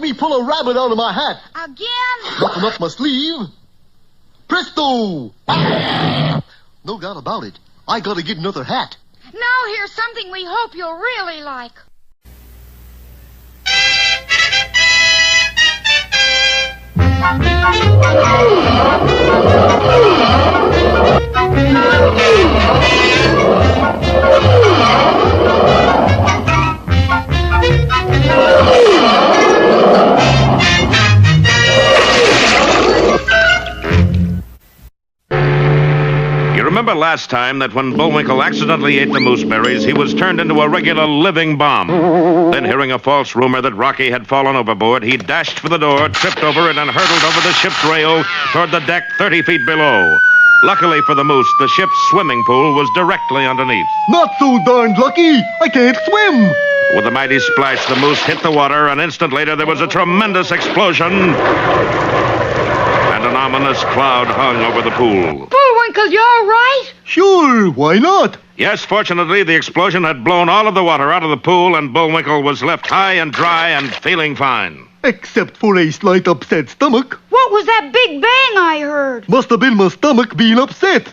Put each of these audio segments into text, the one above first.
me pull a rabbit out of my hat. Again? Nothing up my sleeve. Presto! No doubt about it. I gotta get another hat. Now here's something we hope you'll really like. Remember last time that when Bullwinkle accidentally ate the mooseberries, he was turned into a regular living bomb. Then, hearing a false rumor that Rocky had fallen overboard, he dashed for the door, tripped over it, and hurtled over the ship's rail toward the deck 30 feet below. Luckily for the moose, the ship's swimming pool was directly underneath. Not so darned lucky. I can't swim. With a mighty splash, the moose hit the water. An instant later, there was a tremendous explosion. An ominous cloud hung over the pool. Bullwinkle, you all right? Sure, why not? Yes, fortunately, the explosion had blown all of the water out of the pool, and Bullwinkle was left high and dry and feeling fine. Except for a slight upset stomach. What was that big bang I heard? Must have been my stomach being upset.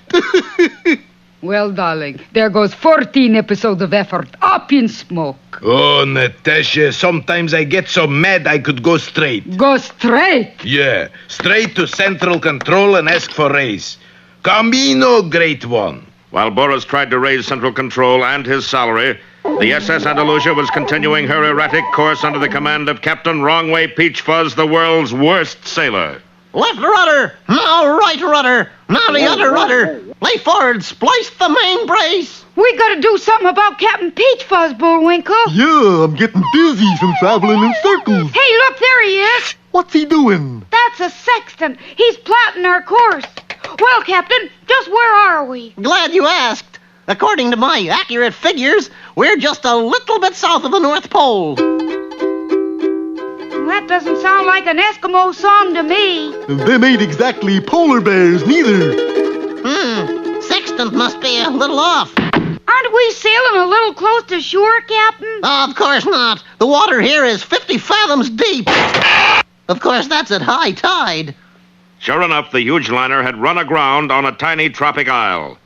Well, darling, there goes 14 episodes of effort up in smoke. Oh, Natasha, sometimes I get so mad I could go straight. Go straight? Yeah, straight to Central Control and ask for raise. Camino, great one. While Boris tried to raise Central Control and his salary, the SS Andalusia was continuing her erratic course under the command of Captain Wrongway Peach Fuzz, the world's worst sailor. Left rudder, now right rudder, now the other rudder. Lay forward, splice the main brace. We gotta do something about Captain Peach Fuzz, Bullwinkle. Yeah, I'm getting dizzy from traveling in circles. Hey, look, there he is. What's he doing? That's a sextant. He's plotting our course. Well, Captain, just where are we? Glad you asked. According to my accurate figures, we're just a little bit south of the North Pole. That doesn't sound like an Eskimo song to me. Them ain't exactly polar bears, neither. Sextant must be a little off. Aren't we sailing a little close to shore, Captain? Of course not. The water here is 50 fathoms deep. Of course, that's at high tide. Sure enough, the huge liner had run aground on a tiny tropic isle.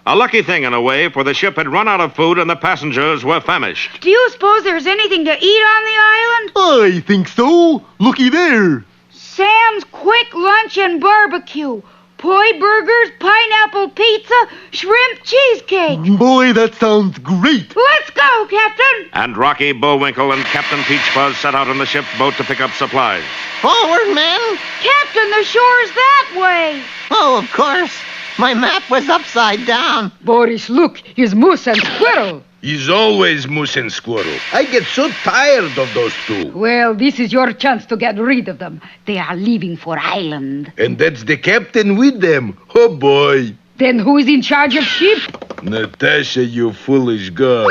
A lucky thing in a way, for the ship had run out of food and the passengers were famished. Do you suppose there's anything to eat on the island? I think so. Looky there. Sam's Quick Lunch and Barbecue. Poi burgers, pineapple pizza, shrimp cheesecake. Boy, that sounds great. Let's go, Captain. And Rocky, Bullwinkle, and Captain Peach Fuzz set out on the ship's boat to pick up supplies. Forward, men. Captain, the shore's that way. Oh, of course. My map was upside down. Boris, look, he's moose and squirrel. He's always moose and squirrel. I get so tired of those two. Well, this is your chance to get rid of them. They are leaving for Island. And that's the captain with them. Oh, boy. Then who is in charge of ship? Natasha, you foolish girl.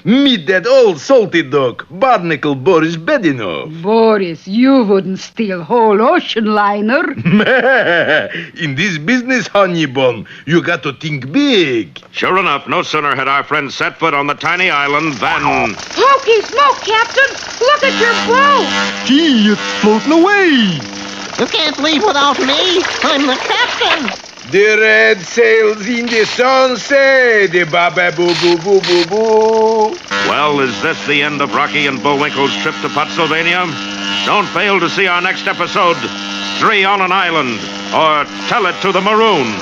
Meet that old salty dog, Barnacle Boris Bedinov. Boris, you wouldn't steal whole ocean liner. In this business, honey bun, you got to think big. Sure enough, no sooner had our friends set foot on the tiny island than... Hokey smoke, Captain. Look at your boat. Gee, it's floating away. You can't leave without me. I'm the captain. The red sails in the sunset, the ba-ba-boo-boo-boo-boo-boo. Well, is this the end of Rocky and Bullwinkle's trip to Pottsylvania? Don't fail to see our next episode, 3 on an Island, or Tell It to the Maroons.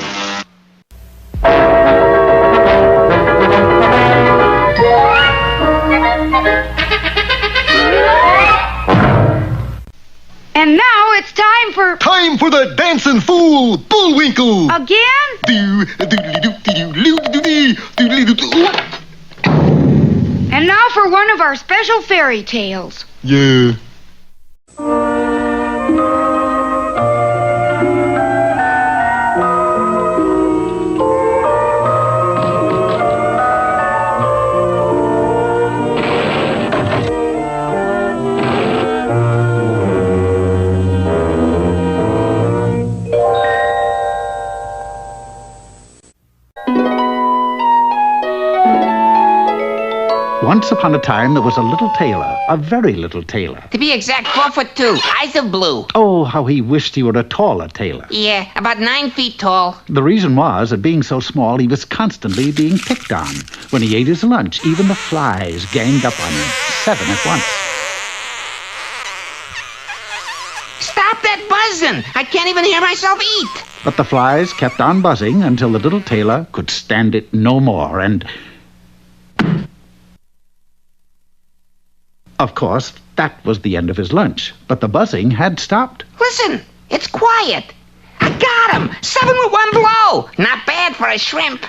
And now it's time for... Time for the dancing fool, Bullwinkle. Again? And now for one of our special fairy tales. Yeah. Once upon a time, there was a little tailor, a very little tailor. To be exact, 4'2", eyes of blue. Oh, how he wished he were a taller tailor. Yeah, about 9 feet tall. The reason was that being so small, he was constantly being picked on. When he ate his lunch, even the flies ganged up on him, 7 at once. Stop that buzzing! I can't even hear myself eat. But the flies kept on buzzing until the little tailor could stand it no more, and... Of course, that was the end of his lunch, but the buzzing had stopped. Listen, it's quiet. I got him! 7 with 1 blow! Not bad for a shrimp.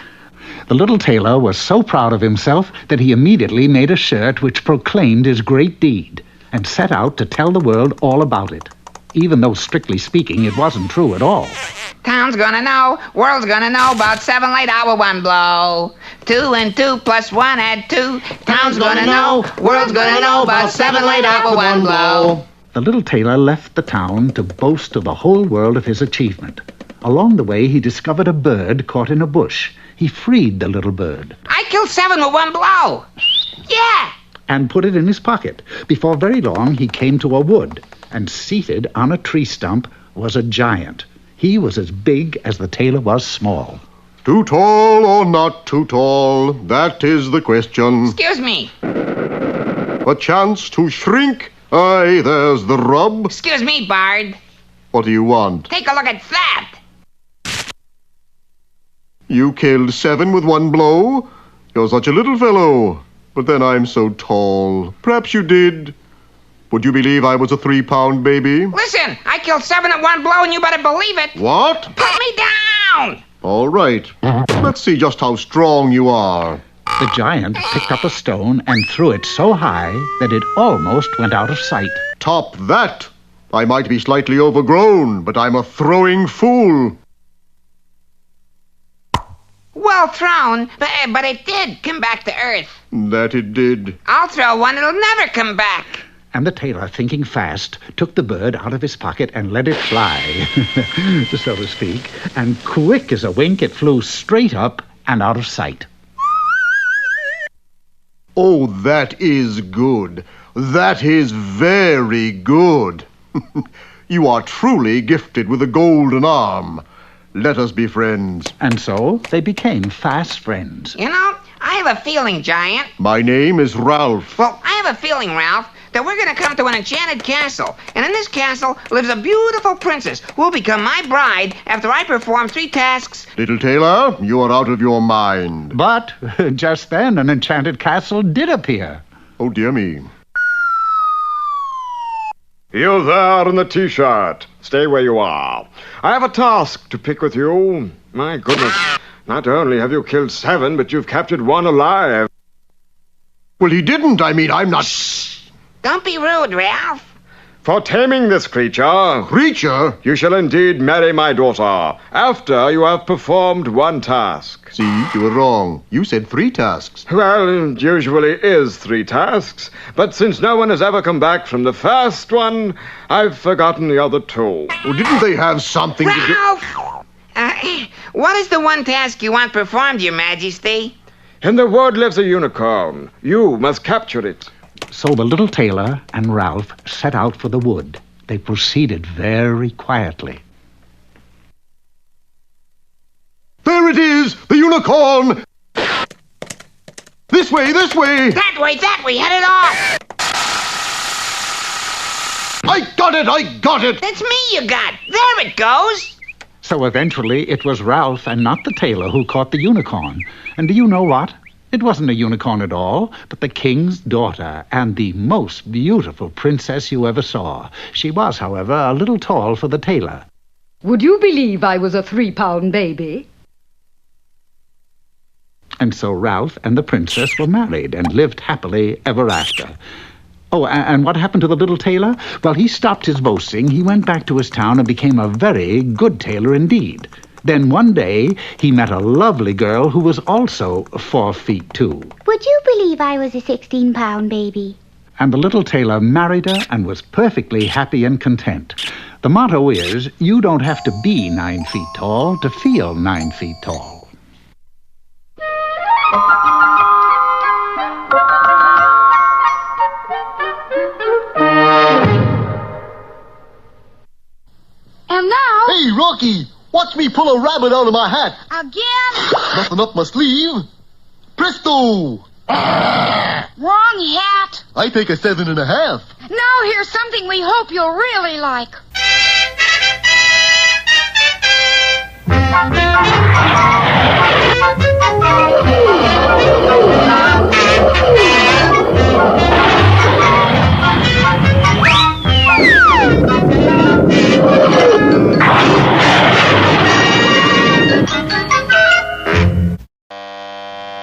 The little tailor was so proud of himself that he immediately made a shirt which proclaimed his great deed, and set out to tell the world all about it, even though, strictly speaking, it wasn't true at all. Town's gonna know, world's gonna know about 7 laid out with 1 blow. 2 and 2 plus 1 add 2. Town's gonna know, world's gonna know about 7 laid out with 1 blow. The little tailor left the town to boast to the whole world of his achievement. Along the way, he discovered a bird caught in a bush. He freed the little bird. I killed 7 with 1 blow. Yeah! And put it in his pocket. Before very long, he came to a wood, and seated on a tree stump was a giant. He was as big as the tailor was small. Too tall or not too tall? That is the question. Excuse me. A chance to shrink? Aye, there's the rub. Excuse me, Bard. What do you want? Take a look at that. You killed 7 with 1 blow? You're such a little fellow. But then I'm so tall. Perhaps you did. Would you believe I was a 3-pound baby? Listen, I killed 7 at 1 blow, and you better believe it. What? Put me down! All right. Let's see just how strong you are. The giant picked up a stone and threw it so high that it almost went out of sight. Top that. I might be slightly overgrown, but I'm a throwing fool. Well thrown, but it did come back to Earth. That it did. I'll throw one, it'll never come back. And the tailor, thinking fast, took the bird out of his pocket and let it fly, so to speak, and quick as a wink it flew straight up and out of sight. Oh, that is good. That is very good. You are truly gifted with a golden arm. Let us be friends. And so they became fast friends. You know, I have a feeling, Giant. My name is Ralph. Well, I have a feeling, Ralph, that we're going to come to an enchanted castle. And in this castle lives a beautiful princess who will become my bride after I perform 3 tasks. Little tailor, you are out of your mind. But just then an enchanted castle did appear. Oh, dear me. You there in the T-shirt. Stay where you are. I have a task to pick with you. My goodness. Not only have you killed 7, but you've captured 1 alive. Well, he didn't. I mean, I'm not... Shh! Don't be rude, Ralph. For taming this creature... Creature? You shall indeed marry my daughter, after you have performed 1 task. See, you were wrong. You said 3 tasks. Well, it usually is 3 tasks, but since no one has ever come back from the first one, I've forgotten the other 2. Well, didn't they have something to do... Ralph! What is the 1 task you want performed, Your Majesty? In the wood lives a unicorn. You must capture it. So the little tailor and Ralph set out for the wood. They proceeded very quietly. There it is! The unicorn! This way, this way! That way, head it off! I got it! That's me you got! There it goes! So eventually it was Ralph and not the tailor who caught the unicorn. And do you know what? It wasn't a unicorn at all, but the king's daughter, and the most beautiful princess you ever saw. She was, however, a little tall for the tailor. Would you believe I was a 3-pound baby? And so Ralph and the princess were married and lived happily ever after. Oh, and what happened to the little tailor? Well, he stopped his boasting, he went back to his town and became a very good tailor indeed. Then one day, he met a lovely girl who was also 4 feet 2. Would you believe I was a 16-pound baby? And the little tailor married her and was perfectly happy and content. The motto is, you don't have to be 9 feet tall to feel 9 feet tall. me pull a rabbit out of my hat. Again? Nothing up my sleeve. Presto! Wrong hat. I take a 7.5. Now here's something we hope you'll really like.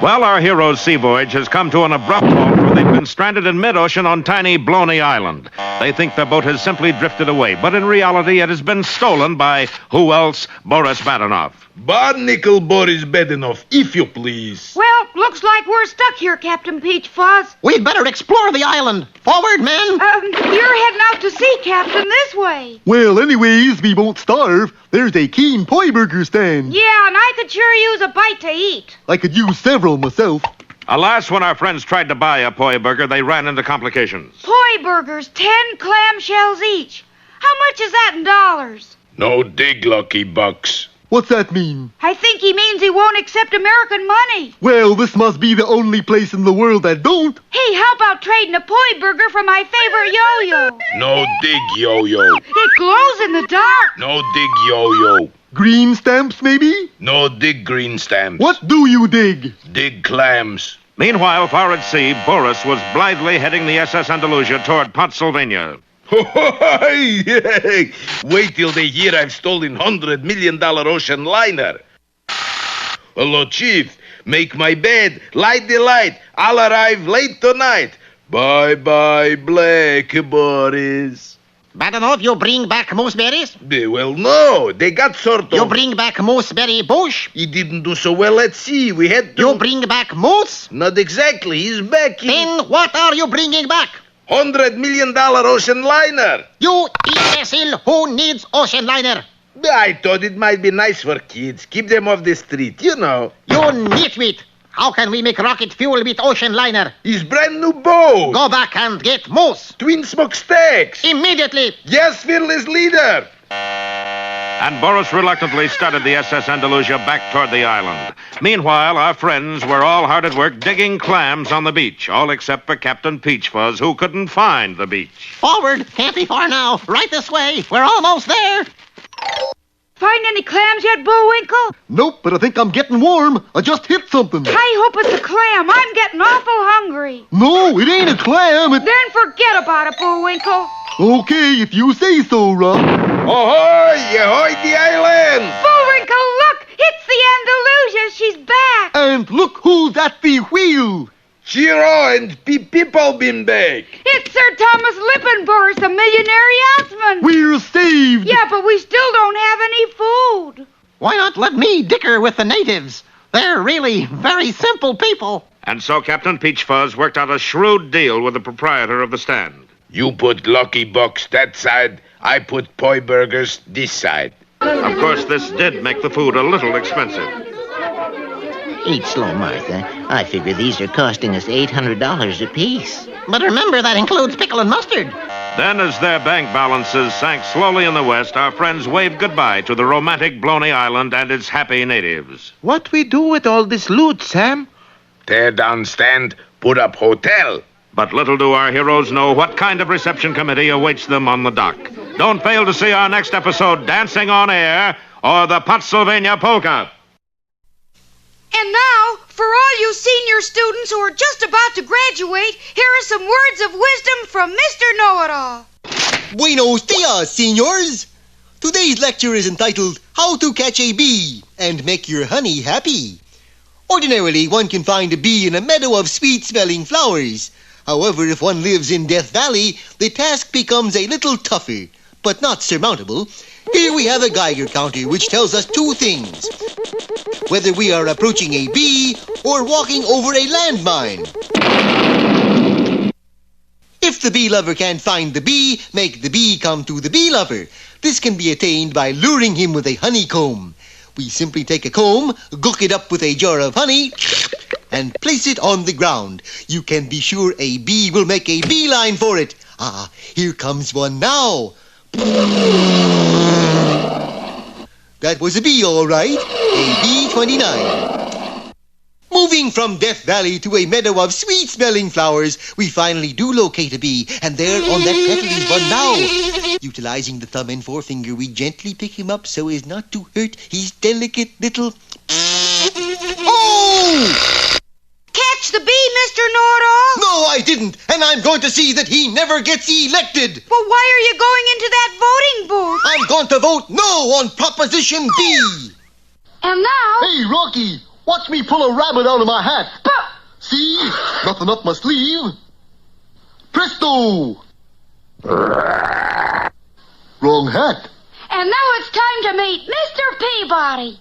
Well, our hero's sea voyage has come to an abrupt halt where they've been stranded in mid-ocean on tiny Bloney Island. They think their boat has simply drifted away, but in reality it has been stolen by, who else, Boris Badenov. Barnacle Boris Badenov, if you please. Well, looks like we're stuck here, Captain Peach Fuzz. We'd better explore the island. Forward, men. You're heading out to sea, Captain, this way. Well, anyways, we won't starve. There's a keen pie burger stand. Yeah, and I could sure use a bite to eat. I could use several myself. Alas, when our friends tried to buy a poi burger, they ran into complications. Poi burgers, 10 clam shells each. How much is that in dollars? No dig, Lucky Bucks. What's that mean? I think he means he won't accept American money. Well, this must be the only place in the world that don't. Hey, how about trading a poi burger for my favorite yo-yo? No dig, yo-yo. It glows in the dark. No dig, yo-yo. Green stamps, maybe? No dig green stamps. What do you dig? Dig clams. Meanwhile, far at sea, Boris was blithely heading the SS Andalusia toward Pennsylvania. Wait till they hear I've stolen $100 million ocean liner. Hello, Chief. Make my bed. Light the light. I'll arrive late tonight. Bye-bye, Black Boris. Badenov, you bring back mooseberries? Well, no. They got sort of... You bring back mooseberry bush? He didn't do so well at sea. We had to... You bring back moose? Not exactly. He's back in... Then what are you bringing back? $100 million ocean liner. You imbecile who needs ocean liner? I thought it might be nice for kids. Keep them off the street, you know. You nitwit. How can we make rocket fuel with ocean liner? His brand new boat. Go back and get moose. Twin smokestacks. Immediately. Yes, fearless leader. And Boris reluctantly started the SS Andalusia back toward the island. Meanwhile, our friends were all hard at work digging clams on the beach, all except for Captain Peach Fuzz, who couldn't find the beach. Forward. Can't be far now. Right this way. We're almost there. Find any clams yet, Bullwinkle? Nope, but I think I'm getting warm. I just hit something. I hope it's a clam. I'm getting awful hungry. No, it ain't a clam. Then forget about it, Bullwinkle. Okay, if you say so, Rob. Ahoy! Ahoy the island! Bullwinkle, look! It's the Andalusia. She's back. And look who's at the wheel. Cheero and people been back. It's Sir Thomas Lippenboris, the millionaire yachtsman. We're saved. Yeah, but we still don't have any food. Why not let me dicker with the natives? They're really very simple people. And so Captain Peach Fuzz worked out a shrewd deal with the proprietor of the stand. You put Lucky Bucks that side, I put poi burgers this side. Of course, this did make the food a little expensive. Eat slow, Martha. I figure these are costing us $800 apiece. But remember, that includes pickle and mustard. Then, as their bank balances sank slowly in the west, our friends waved goodbye to the romantic Bloney Island and its happy natives. What we do with all this loot, Sam? Tear down stand, put up hotel. But little do our heroes know what kind of reception committee awaits them on the dock. Don't fail to see our next episode, Dancing on Air, or the Pennsylvania Polka. And now, for all you senior students who are just about to graduate, here are some words of wisdom from Mr. Know-It-All. Buenos dias, seniors! Today's lecture is entitled How to Catch a Bee and Make Your Honey Happy. Ordinarily, one can find a bee in a meadow of sweet-smelling flowers. However, if one lives in Death Valley, the task becomes a little tougher, but not surmountable. Here we have a Geiger counter which tells us two things. Whether we are approaching a bee or walking over a landmine. If the bee lover can't find the bee, make the bee come to the bee lover. This can be attained by luring him with a honeycomb. We simply take a comb, gook it up with a jar of honey, and place it on the ground. You can be sure a bee will make a beeline for it. Ah, here comes one now. That was a bee, all right. A B-29. Moving from Death Valley to a meadow of sweet-smelling flowers, we finally do locate a bee, and there on that petal is one now. Utilizing the thumb and forefinger, we gently pick him up so as not to hurt his delicate little... Oh! Catch the bee, Mr. Know-It-All? No, I didn't, and I'm going to see that he never gets elected. Well, why are you going into that voting booth? I'm going to vote no on Proposition B. And now... Hey, Rocky, watch me pull a rabbit out of my hat. See? Nothing up my sleeve. Presto! Wrong hat. And now it's time to meet Mr. Peabody.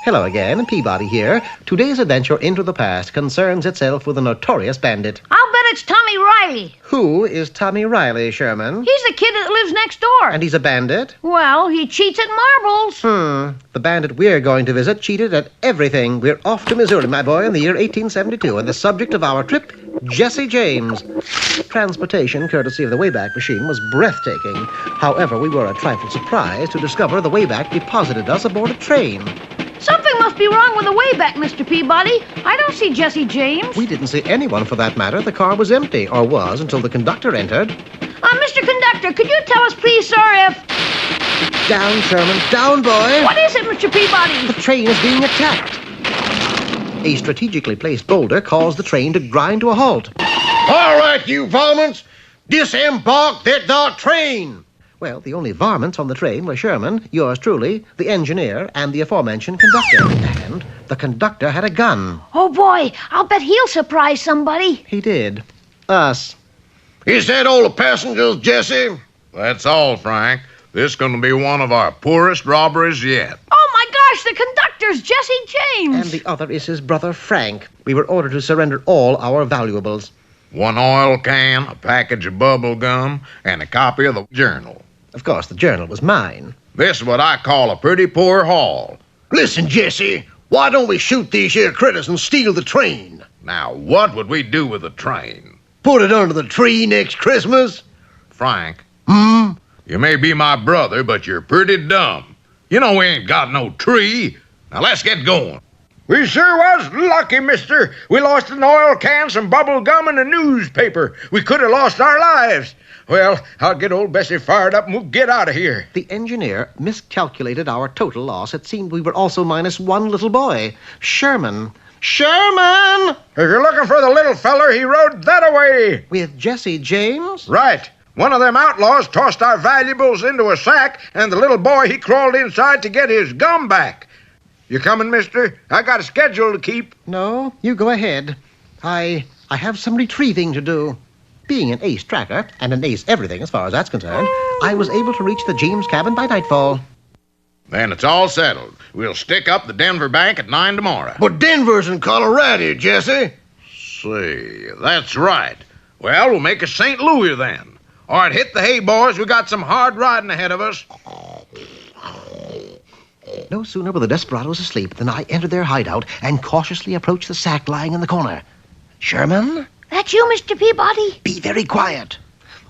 Hello again, Peabody here. Today's adventure into the past concerns itself with a notorious bandit. I'll bet it's Tommy Riley. Who is Tommy Riley, Sherman? He's the kid that lives next door. And he's a bandit? Well, he cheats at marbles. The bandit we're going to visit cheated at everything. We're off to Missouri, my boy, in the year 1872, and the subject of our trip, Jesse James. Transportation, courtesy of the Wayback Machine, was breathtaking. However, we were a trifle surprised to discover the Wayback deposited us aboard a train. Something must be wrong with the Wayback, Mr. Peabody. I don't see Jesse James. We didn't see anyone for that matter. The car was empty, or was, until the conductor entered. Mr. Conductor, could you tell us, please, sir, if... Down, Sherman. Down, boy. What is it, Mr. Peabody? The train is being attacked. A strategically placed boulder caused the train to grind to a halt. All right, you varmints. Disembark that train. Well, the only varmints on the train were Sherman, yours truly, the engineer, and the aforementioned conductor. And the conductor had a gun. Oh, boy, I'll bet he'll surprise somebody. He did. Us. Is that all the passengers, Jesse? That's all, Frank. This is going to be one of our poorest robberies yet. Oh, my gosh, the conductor's Jesse James. And the other is his brother, Frank. We were ordered to surrender all our valuables. One oil can, a package of bubble gum, and a copy of the journal. Of course, the journal was mine. This is what I call a pretty poor haul. Listen, Jesse, why don't we shoot these here critters and steal the train? Now, what would we do with the train? Put it under the tree next Christmas? Frank. You may be my brother, but you're pretty dumb. You know we ain't got no tree. Now, let's get going. We sure was lucky, mister. We lost an oil can, some bubble gum, and a newspaper. We could have lost our lives. Well, I'll get old Bessie fired up and we'll get out of here. The engineer miscalculated our total loss. It seemed we were also minus one little boy. Sherman! Sherman! If you're looking for the little feller, he rode that away. With Jesse James? Right. One of them outlaws tossed our valuables into a sack, and the little boy, he crawled inside to get his gum back. You coming, mister? I got a schedule to keep. No, you go ahead. I have some retrieving to do. Being an ace tracker, and an ace everything as far as that's concerned, I was able to reach the James cabin by nightfall. Then it's all settled. We'll stick up the Denver bank at 9 tomorrow. But Denver's in Colorado, Jesse. See, that's right. Well, we'll make a St. Louis then. All right, hit the hay, boys. We got some hard riding ahead of us. No sooner were the desperados asleep than I entered their hideout and cautiously approached the sack lying in the corner. Sherman? That's you, Mr. Peabody? Be very quiet.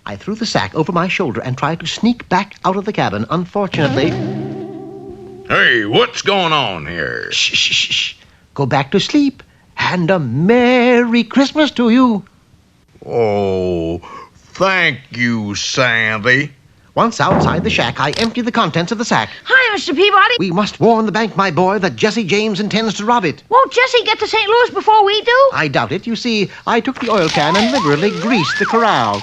I threw the sack over my shoulder and tried to sneak back out of the cabin. Unfortunately... Hey, what's going on here? Shh, shh, shh, shh. Go back to sleep. And a Merry Christmas to you. Oh, thank you, Sandy. Once outside the shack, I emptied the contents of the sack. Hi, Mr. Peabody. We must warn the bank, my boy, that Jesse James intends to rob it. Won't Jesse get to St. Louis before we do? I doubt it. You see, I took the oil can and liberally greased the corral.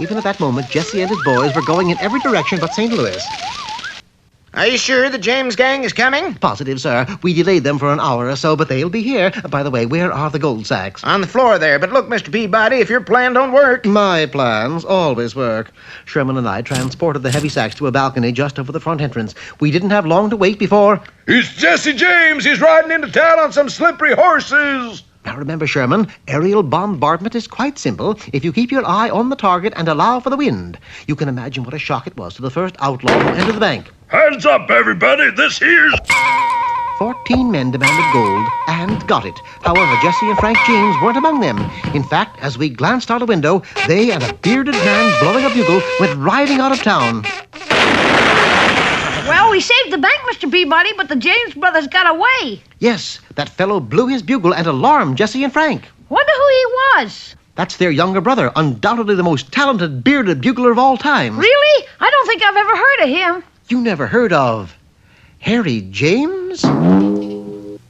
Even at that moment, Jesse and his boys were going in every direction but St. Louis. Are you sure the James gang is coming? Positive, sir. We delayed them for an hour or so, but they'll be here. By the way, where are the gold sacks? On the floor there. But look, Mr. Peabody, if your plan don't work... My plans always work. Sherman and I transported the heavy sacks to a balcony just over the front entrance. We didn't have long to wait before... It's Jesse James. He's riding into town on some slippery horses. Now remember, Sherman, aerial bombardment is quite simple if you keep your eye on the target and allow for the wind. You can imagine what a shock it was to the first outlaw who entered the bank. Hands up, everybody! This here's... 14 men demanded gold and got it. However, Jesse and Frank James weren't among them. In fact, as we glanced out a window, they and a bearded man blowing a bugle went riding out of town. Well, we saved the bank, Mr. Peabody, but the James brothers got away. Yes, that fellow blew his bugle and alarmed Jesse and Frank. Wonder who he was. That's their younger brother, undoubtedly the most talented bearded bugler of all time. Really? I don't think I've ever heard of him. You never heard of Harry James? And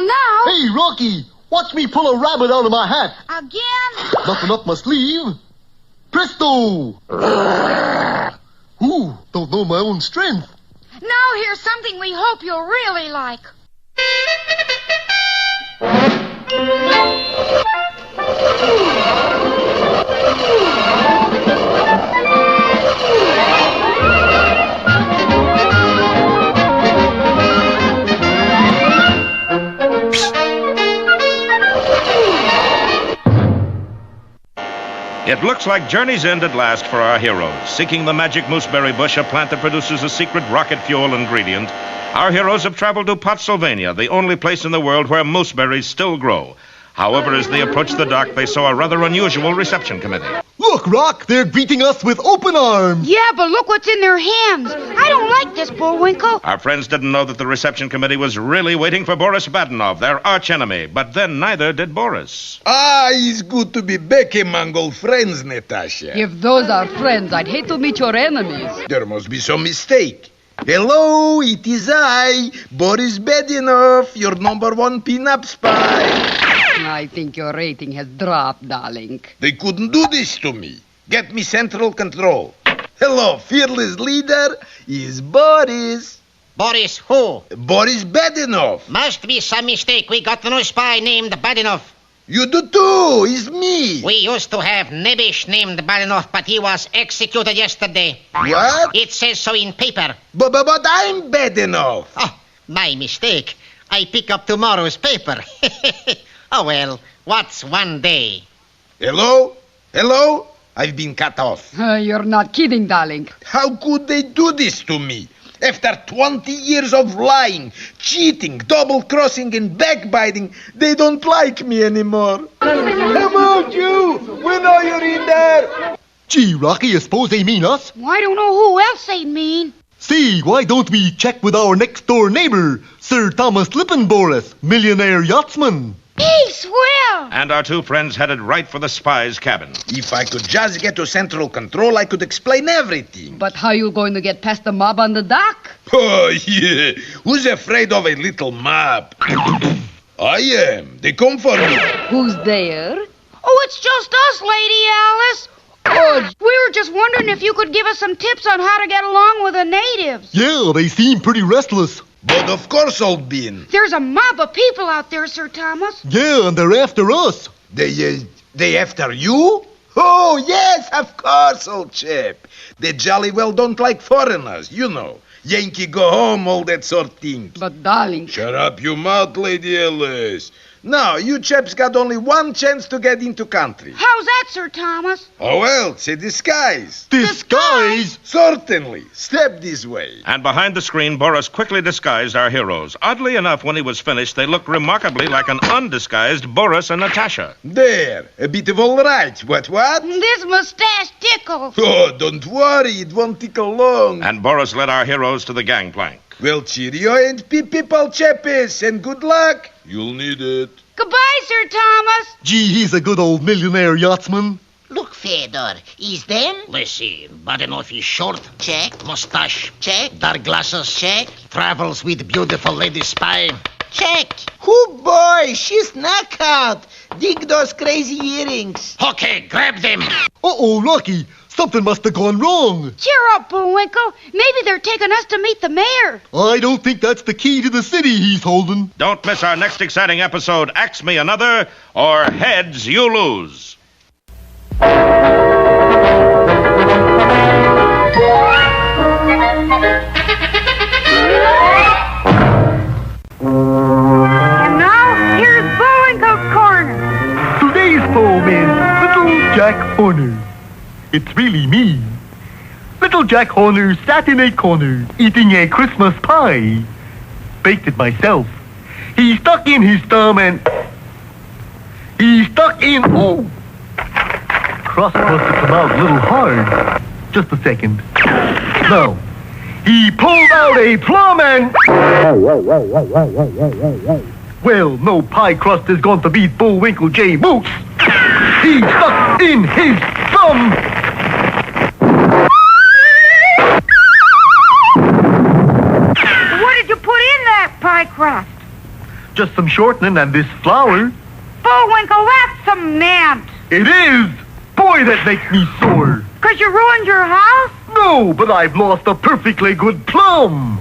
now... Hey, Rocky, watch me pull a rabbit out of my hat. Again? Nothing up my sleeve. Presto! Ooh, don't know my own strength. Now here's something we hope you'll really like. It looks like journey's end at last for our heroes. Seeking the magic mooseberry bush, a plant that produces a secret rocket fuel ingredient, our heroes have traveled to Pottsylvania, the only place in the world where mooseberries still grow. However, as they approached the dock, they saw a rather unusual reception committee. Look, Rock, they're greeting us with open arms. Yeah, but look what's in their hands. I don't like this, Bullwinkle. Our friends didn't know that the reception committee was really waiting for Boris Badenov, their archenemy. But then neither did Boris. Ah, it's good to be back among old friends, Natasha. If those are friends, I'd hate to meet your enemies. There must be some mistake. Hello, it is I, Boris Badenov, your #1 pin-up spy. I think your rating has dropped, darling. They couldn't do this to me. Get me central control. Hello, fearless leader is Boris. Boris who? Boris Badenov. Must be some mistake. We got no spy named Badenov. You do too. It's me. We used to have Nebish named Badenov, but he was executed yesterday. What? It says so in paper. But I'm Badenov. Oh, my mistake. I pick up tomorrow's paper. Oh, well, what's one day? Hello? Hello? I've been cut off. You're not kidding, darling. How could they do this to me? After 20 years of lying, cheating, double-crossing, and backbiting, they don't like me anymore. Come on, you! We know you're in there! Gee, Rocky, I suppose they mean us? Well, I don't know who else they mean. See, why don't we check with our next-door neighbor, Sir Thomas Lippenboris, millionaire yachtsman? He's swell. And our two friends headed right for the spy's cabin. If I could just get to central control, I could explain everything. But how you going to get past the mob on the dock? Oh, yeah. Who's afraid of a little mob? I am. They come for me. Who's there? Oh, it's just us, Lady Alice. Oh, we were just wondering if you could give us some tips on how to get along with the natives. Yeah, they seem pretty restless. But of course, old bean. There's a mob of people out there, Sir Thomas. Yeah, and they're after us. They after you? Oh, yes, of course, old chap. They jolly well don't like foreigners, you know. Yankee go home, all that sort of thing. But, darling... Shut up your mouth, Lady Alice. Now, you chaps got only one chance to get into country. How's that, Sir Thomas? Oh, well, it's a disguise. Disguise? Certainly. Step this way. And behind the screen, Boris quickly disguised our heroes. Oddly enough, when he was finished, they looked remarkably like an undisguised Boris and Natasha. There. A bit of all right. What? This mustache tickles. Oh, don't worry. It won't tickle long. And Boris led our heroes to the gangplank. Well, cheerio and pip all chappies, and good luck. You'll need it. Goodbye, Sir Thomas. Gee, he's a good old millionaire yachtsman. Look, Fedor, is them? Let's see. Badenov is short, check. Mustache, check. Dark glasses, check. Travels with beautiful lady spy, check. Oh, boy, she's knockout. Dig those crazy earrings. Okay, grab them. Uh-oh, Rocky. Something must have gone wrong. Cheer up, Bullwinkle. Maybe they're taking us to meet the mayor. I don't think that's the key to the city he's holding. Don't miss our next exciting episode, Axe Me Another, or Heads You Lose. Jack Horner. It's really me. Little Jack Horner sat in a corner eating a Christmas pie. Baked it myself. He stuck in his thumb and... Oh! Crust must have come out a little hard. Just a second. No. He pulled out a plum and... Well, no pie crust is going to beat Bullwinkle J. Moose. He stuck in his thumb. What did you put in that pie crust? Just some shortening and this flour. Bullwinkle, that's cement. It is! Boy, that makes me sore. 'Cause you ruined your house? No, but I've lost a perfectly good plum.